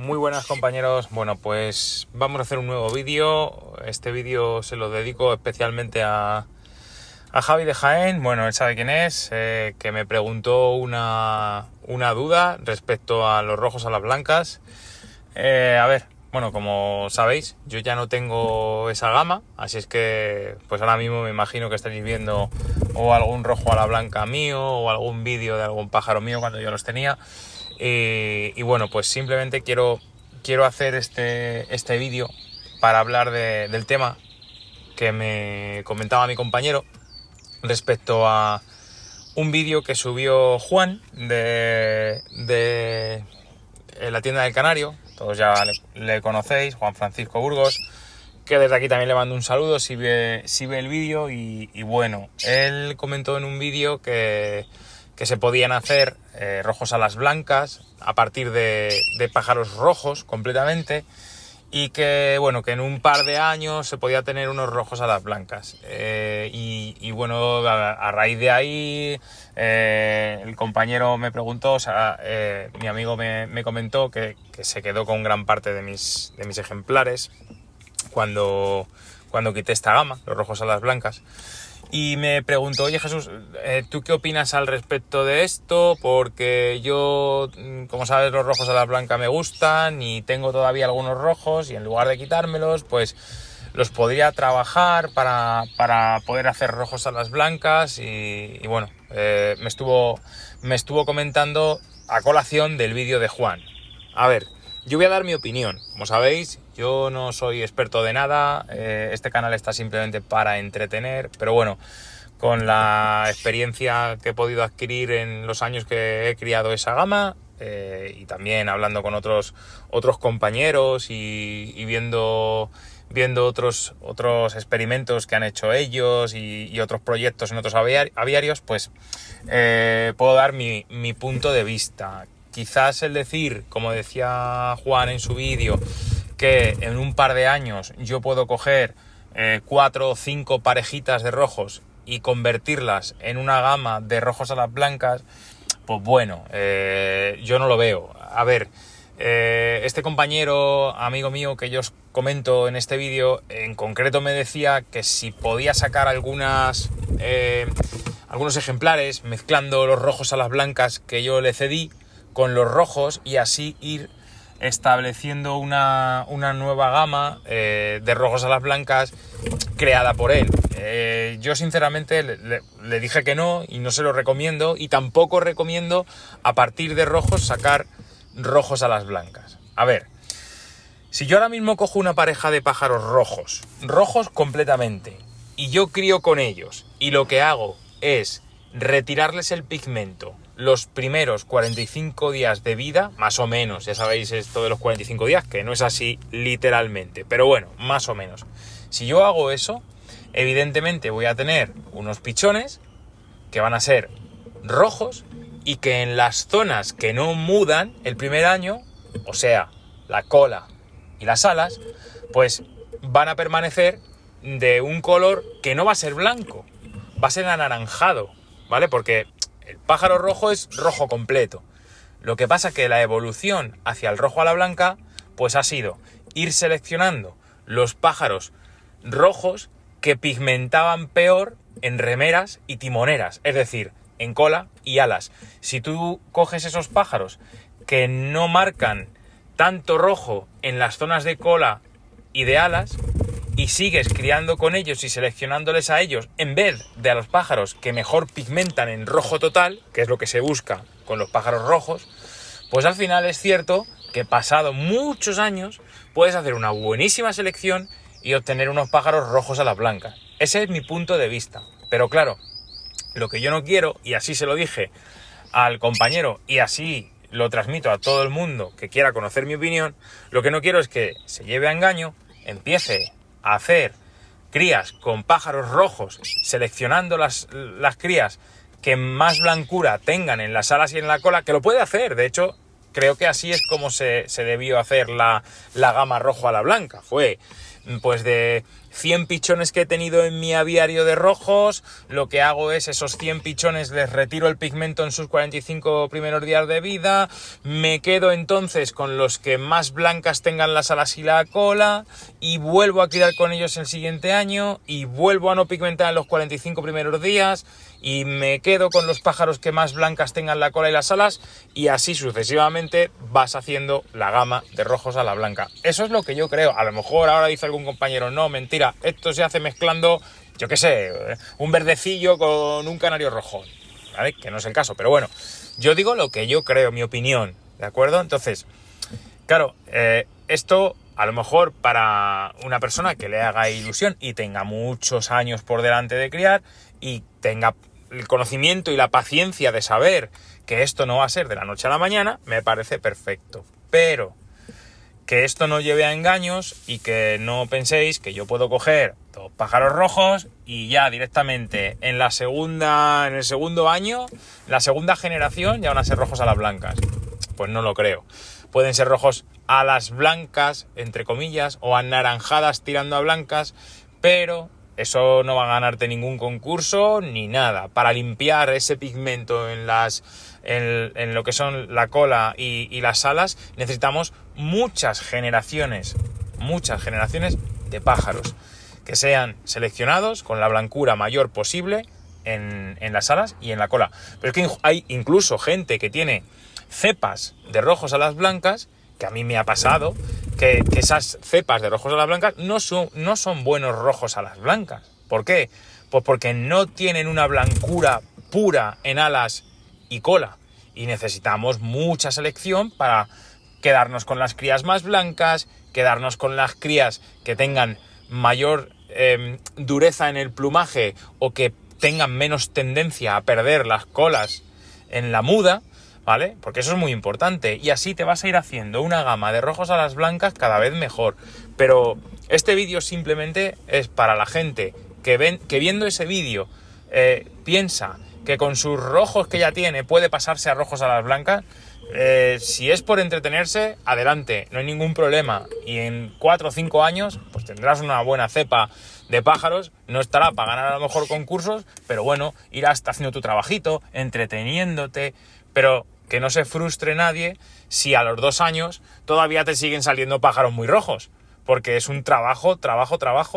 Muy buenas compañeros, bueno pues vamos a hacer un nuevo vídeo. Este vídeo se lo dedico especialmente a Javi de Jaén. Bueno, él sabe quién es, que me preguntó una duda respecto a los rojos a las blancas. A ver, bueno, como sabéis, yo ya no tengo esa gama, así es que pues ahora mismo me imagino que estaréis viendo o algún rojo a la blanca mío o algún vídeo de algún pájaro mío cuando yo los tenía. Y bueno, pues simplemente quiero hacer este vídeo para hablar del tema que me comentaba mi compañero respecto a un vídeo que subió Juan de la tienda del Canario. Todos ya le conocéis, Juan Francisco Burgos, que desde aquí también le mando un saludo si ve el vídeo. Y bueno, él comentó en un vídeo que se podían hacer rojos a las blancas a partir de pájaros rojos completamente, y que bueno, que en un par de años se podía tener unos rojos a las blancas. Y bueno, a raíz de ahí el compañero me preguntó, o sea, mi amigo me comentó que se quedó con gran parte de mis ejemplares cuando quité esta gama, los rojos a las blancas. Y me preguntó: oye Jesús, ¿tú qué opinas al respecto de esto? Porque yo, como sabes, los rojos a la blanca me gustan y tengo todavía algunos rojos, y en lugar de quitármelos, pues los podría trabajar para poder hacer rojos a las blancas. Y bueno, me estuvo comentando a colación del vídeo de Juan. A ver, yo voy a dar mi opinión. Como sabéis, yo no soy experto de nada, este canal está simplemente para entretener, pero bueno, con la experiencia que he podido adquirir en los años que he criado esa gama, y también hablando con otros compañeros y viendo otros experimentos que han hecho ellos y otros proyectos en otros aviarios, pues puedo dar mi punto de vista. Quizás el decir, como decía Juan en su vídeo, que en un par de años yo puedo coger 4 o 5 parejitas de rojos y convertirlas en una gama de rojos a las blancas, pues bueno, yo no lo veo. A ver, este compañero, amigo mío que yo os comento en este vídeo, en concreto me decía que si podía sacar algunos ejemplares mezclando los rojos a las blancas que yo le cedí con los rojos, y así ir estableciendo una nueva gama de rojos a las blancas creada por él. Yo sinceramente le dije que no, y no se lo recomiendo, y tampoco recomiendo a partir de rojos sacar rojos a las blancas. A ver, si yo ahora mismo cojo una pareja de pájaros rojos completamente, y yo crío con ellos, y lo que hago es retirarles el pigmento los primeros 45 días de vida, más o menos, ya sabéis esto de los 45 días, que no es así literalmente, pero bueno, más o menos. Si yo hago eso, evidentemente voy a tener unos pichones que van a ser rojos, y que en las zonas que no mudan el primer año, o sea, la cola y las alas, pues van a permanecer de un color que no va a ser blanco, va a ser anaranjado, ¿vale? Porque el pájaro rojo es rojo completo. Lo que pasa es que la evolución hacia el rojo a la blanca pues ha sido ir seleccionando los pájaros rojos que pigmentaban peor en remeras y timoneras, es decir, en cola y alas. Si tú coges esos pájaros que no marcan tanto rojo en las zonas de cola y de alas, y sigues criando con ellos y seleccionándoles a ellos en vez de a los pájaros que mejor pigmentan en rojo total, que es lo que se busca con los pájaros rojos, pues al final es cierto que pasado muchos años puedes hacer una buenísima selección y obtener unos pájaros rojos a la blanca. Ese es mi punto de vista. Pero claro, lo que yo no quiero, y así se lo dije al compañero y así lo transmito a todo el mundo que quiera conocer mi opinión, lo que no quiero es que se lleve a engaño, empiece a hacer crías con pájaros rojos, seleccionando las crías que más blancura tengan en las alas y en la cola, que lo puede hacer. De hecho, creo que así es como se debió hacer la gama rojo a la blanca. Fue pues de 100 pichones que he tenido en mi aviario de rojos, lo que hago es esos 100 pichones les retiro el pigmento en sus 45 primeros días de vida, me quedo entonces con los que más blancas tengan las alas y la cola y vuelvo a criar con ellos el siguiente año y vuelvo a no pigmentar en los 45 primeros días y me quedo con los pájaros que más blancas tengan la cola y las alas y así sucesivamente vas haciendo la gama de rojos a la blanca. Eso es lo que yo creo. A lo mejor ahora dice algún compañero, no, mentira, esto se hace mezclando, yo qué sé, un verdecillo con un canario rojo, ¿vale? Que no es el caso, pero bueno, yo digo lo que yo creo, mi opinión, ¿de acuerdo? Entonces, claro, esto a lo mejor para una persona que le haga ilusión y tenga muchos años por delante de criar y tenga el conocimiento y la paciencia de saber que esto no va a ser de la noche a la mañana, me parece perfecto. Pero que esto no lleve a engaños y que no penséis que yo puedo coger 2 pájaros rojos y ya directamente en el segundo año, la segunda generación, ya van a ser rojos a las blancas. Pues no lo creo. Pueden ser rojos a las blancas, entre comillas, o anaranjadas tirando a blancas, pero eso no va a ganarte ningún concurso ni nada. Para limpiar ese pigmento en lo que son la cola y las alas necesitamos muchas generaciones de pájaros que sean seleccionados con la blancura mayor posible en las alas y en la cola. Pero es que hay incluso gente que tiene cepas de rojos a las blancas, que a mí me ha pasado, que esas cepas de rojos a las blancas no son buenos rojos a las blancas. ¿Por qué? Pues porque no tienen una blancura pura en alas y cola. Y necesitamos mucha selección para quedarnos con las crías más blancas, quedarnos con las crías que tengan mayor dureza en el plumaje o que tengan menos tendencia a perder las colas en la muda, ¿vale? Porque eso es muy importante y así te vas a ir haciendo una gama de rojos a las blancas cada vez mejor. Pero este vídeo simplemente es para la gente que viendo ese vídeo piensa que con sus rojos que ya tiene puede pasarse a rojos a las blancas. Si es por entretenerse, adelante, no hay ningún problema. Y en 4 o 5 años pues tendrás una buena cepa de pájaros. No estará para ganar a lo mejor concursos, pero bueno, irás haciendo tu trabajito, entreteniéndote, pero que no se frustre nadie si a los 2 años todavía te siguen saliendo pájaros muy rojos, porque es un trabajo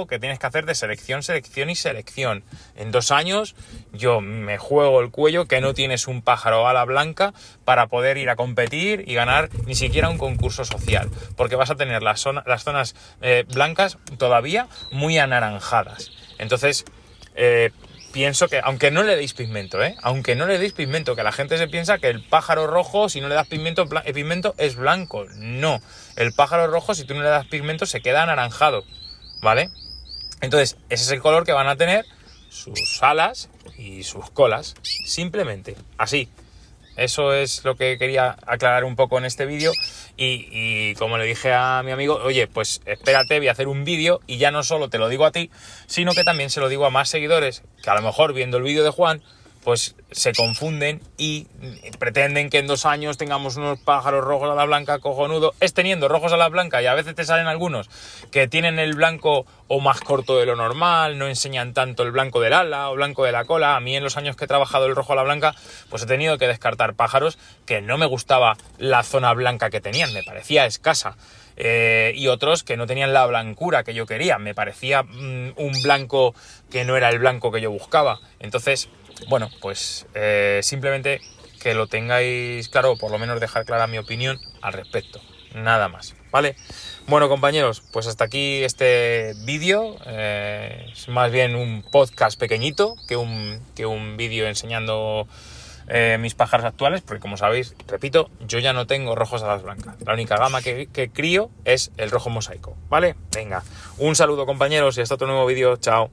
que tienes que hacer de selección. En 2 años yo me juego el cuello que no tienes un pájaro ala blanca para poder ir a competir y ganar ni siquiera un concurso social, porque vas a tener las zonas blancas todavía muy anaranjadas. Entonces, pienso que, aunque no le deis pigmento, que la gente se piensa que el pájaro rojo, si no le das pigmento, el pigmento es blanco. No, el pájaro rojo, si tú no le das pigmento, se queda anaranjado, ¿vale? Entonces, ese es el color que van a tener sus alas y sus colas, simplemente, así. Eso es lo que quería aclarar un poco en este vídeo y como le dije a mi amigo, oye, pues espérate, voy a hacer un vídeo y ya no solo te lo digo a ti, sino que también se lo digo a más seguidores que a lo mejor viendo el vídeo de Juan, pues se confunden y pretenden que en 2 años tengamos unos pájaros rojos a la blanca cojonudo. Es teniendo rojos a la blanca y a veces te salen algunos que tienen el blanco o más corto de lo normal, no enseñan tanto el blanco del ala o blanco de la cola. A mí en los años que he trabajado el rojo a la blanca, pues he tenido que descartar pájaros que no me gustaba la zona blanca que tenían, me parecía escasa. Y otros que no tenían la blancura que yo quería, me parecía un blanco que no era el blanco que yo buscaba. Entonces, bueno, pues simplemente que lo tengáis claro, o por lo menos dejar clara mi opinión al respecto, nada más, ¿vale? Bueno, compañeros, pues hasta aquí este vídeo, es más bien un podcast pequeñito que un vídeo enseñando mis pájaros actuales, porque como sabéis, repito, yo ya no tengo rojos a las blancas, la única gama que crío es el rojo mosaico, ¿vale? Venga, un saludo, compañeros, y hasta otro nuevo vídeo, chao.